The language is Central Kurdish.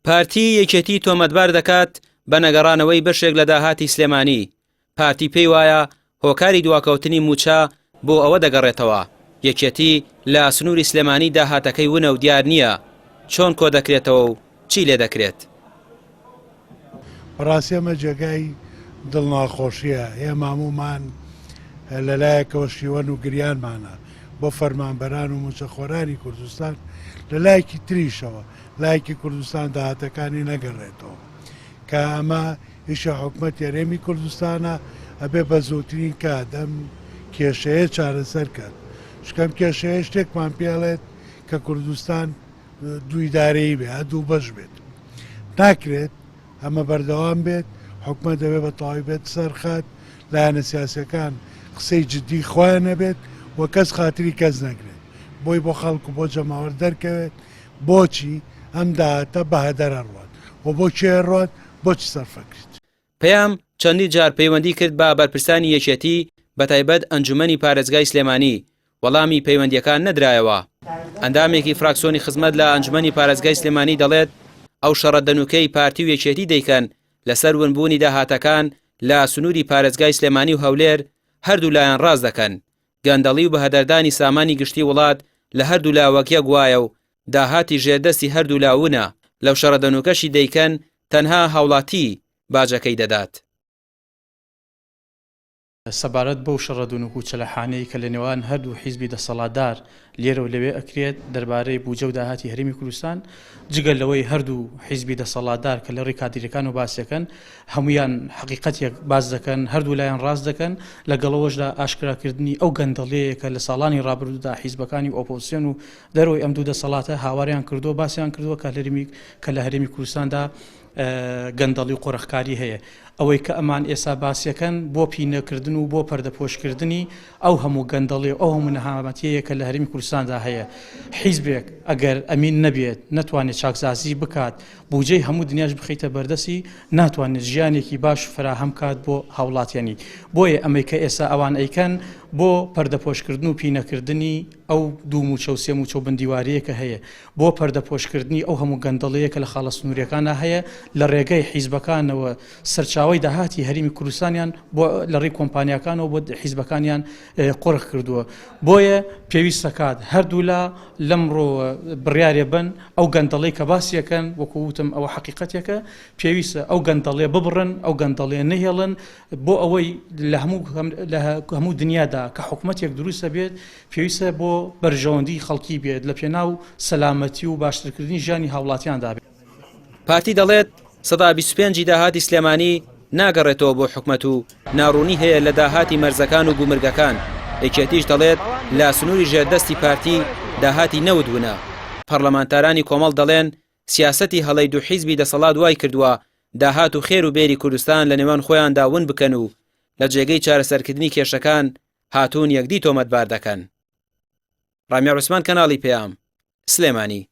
پارتی یەکێتی تۆمەتبار دەکات بە نەگەڕانەوەی بەشێک لە داهاتی سلێمانی. پارتی پێی وایە هۆکاری دواکەوتنی موچە بۆ ئەوە دەگەڕێتەوە یەکێتی لە سنووری سلێمانی داهاتەکەی ونە و دیار نییە چۆن کۆ دەکرێتەوە و چی لێ دەکرێت. بەڕاستی ئەمە جێگای دڵناخۆشیە. ئێمە هەمومان لەلایەکەوە شیوەن و گریانمانە بۆ فەرمانبەران و موچەخۆرانی کوردستان لە لایەکی تریشەوە لایەکی کوردستان داهاتەکانی نەگەڕێتەوە کە ئەمە ئیشە حکومەت یاریێمی کوردستانە ئەبێ بە زووترین کات ئەم کێشەیە چارەسەر کرد. شکەم کێشەیە شتێکمان پێڵێت کە کوردستان دویدارەیی بێ دوو بەش بێت ناکرێت. ئەمە بەردەوام بێت. حکومەت دەبێت بە تەواوی بێت سەرخات لایەنە سیاسەکان قسەی جددی خۆیان نەبێت و کەس خاتری کەس نەگرێت بۆی بۆ خەڵکو بۆ جەماوەر دەرکەوێت بۆچی ئەم داهاتە بەهەدەرە ڕوات و بۆ کێ ڕوات بۆچی سەرفەکرێت. پێیام چەندی جار پەیوەندی کرد بە بەرپرسانی یەکێتی بەتایبەت ئەنجومەنی پارێزگای سلێمانی وەڵامی پەیوەندیەکان نەدرایەوە. ئەندامێکی فراکسیۆنی خزمەت لە ئەنجومەنی پارێزگای سلێمانی دەڵێت ئەو شەڕەدەنوکەی پارتی و یەکێتی دەیکەن لەسەر ونبوونی داهاتەکان لە سنووری پارێزگای سلێمانی و هەولێر هەردوو لایەن ڕاست دەکەن. گەندەڵی و بەهەدەردانی سامانی گشتی وڵات لە هەردوو لاوەکیە گوایە و داهاتی ژێردەستی هەردوو لاونە لەو شەڕەدەنوکەشی دەیکەن تەنها هاوڵاتی باجەکەی دەدات. سەبارەت بەو شەڕەدونک و چەلەحانەی کە لە نێوان هەردوو حیزبی دەسەڵاتدار لێرە و لەوێ ئەکرێت دەربارەی بوجە و داهاتی هەرێمی کوردستان جگەل لەوەی هەردوو حیزبی دەسەڵاتدار کە لە ڕێی کادیرەکان و باسیەکەن هەمویان حقیقەتێک باز دەکەن هەردوو لایەن ڕاست دەکەن لەگەڵەوەشدا ئاشکراکردنی ئەو گەندەڵەیە کە لە ساڵانی ڕابردوودا حیزبەکانی ئۆپۆزیسیۆن و دەرەوەی ئەم دوو دەسەڵاتە هاواریان کردووە باسییان کردووە کە لە هەرێمی کوردستاندا گەندەڵی و قۆڕەخکاری هەیە. ئەوەی کە ئەمان ئێستا باسیەکەن بۆ پینەکردن و بۆ پەردەپۆشکردنی ئەو هەموو گەندەڵی ئەو هەموو نەهامەتیەیە کە لە هەرێمی کوردستاندا هەیە. حیزبێک ئەگەر ئەمین نەبێت نەتوانێت چاکزازی بکات بودجەی هەموو دنیاش بخەیتە بەردەسی ناتوانێت ژیانێکی باش فراهەم کات بۆ هاوڵاتیانی. بۆیە ئەمەی کە ئێستا ئەوان ئەیکەن بۆ پەردەپۆشکردن و پینەکردنی ئەو دوو موچە و سێ موچە و بندیواریەیە کە هەیە بۆ پەردەپۆشکردنی ئەو هەموو گەندەڵەیە کە لە خاڵە سنووریەکانە هەیە لە ڕێگەی حیزبەکانەوە سەرچاوی داهاتی هەرێمی کوردستانیان بۆ لە ڕێی کۆمپانیەکانەوە بۆ حیزبەکانیان قۆڕخ کردووە. بۆیە پێویستە کات هەردوو لەمڕۆ بڕیارێ بن ئەو گەندەڵەی کە باسیەکەن وەکووتم ئەوە حقیقەتێکە پێویستە ئەو گەندەڵێ ببڕن ئەو گەندەڵێ نەهێڵن بۆ ئەوەی لە هەموو دنیادا کە حکوومەتێک دروستە بێت پێویستە بۆ بەرژەوەندی خەڵکی بێت لە پێناو سەلامەتی و باشترکردنی ژیانی هاوڵاتیاندا بێت. پارتی دەڵێت سەدا 25 داهاتی سلێمانی ناگەڕێتەوە بۆ حکومەت و ناڕوونی هەیە لە داهاتی مەرزەکان و بوومرگەکان. یەکێتیش دەڵێت لە سنووری ژێردەستی پارتی داهاتی نەودبوونە. پەرلەمانتارانی کۆمەڵ دەڵێن سیاسەتی هەڵەی دوو حیزبی دەسەڵات دوای کردووە داهات و خێر و بێری کوردستان لە نێوان خۆیان داون بکەن و لە جێگەی چارەسەرکردنی کێشەکان هاتوون یەکدی تۆمەتبار دەکەن. ڕامیار عوسمان کەناڵی پێام سلێمانی.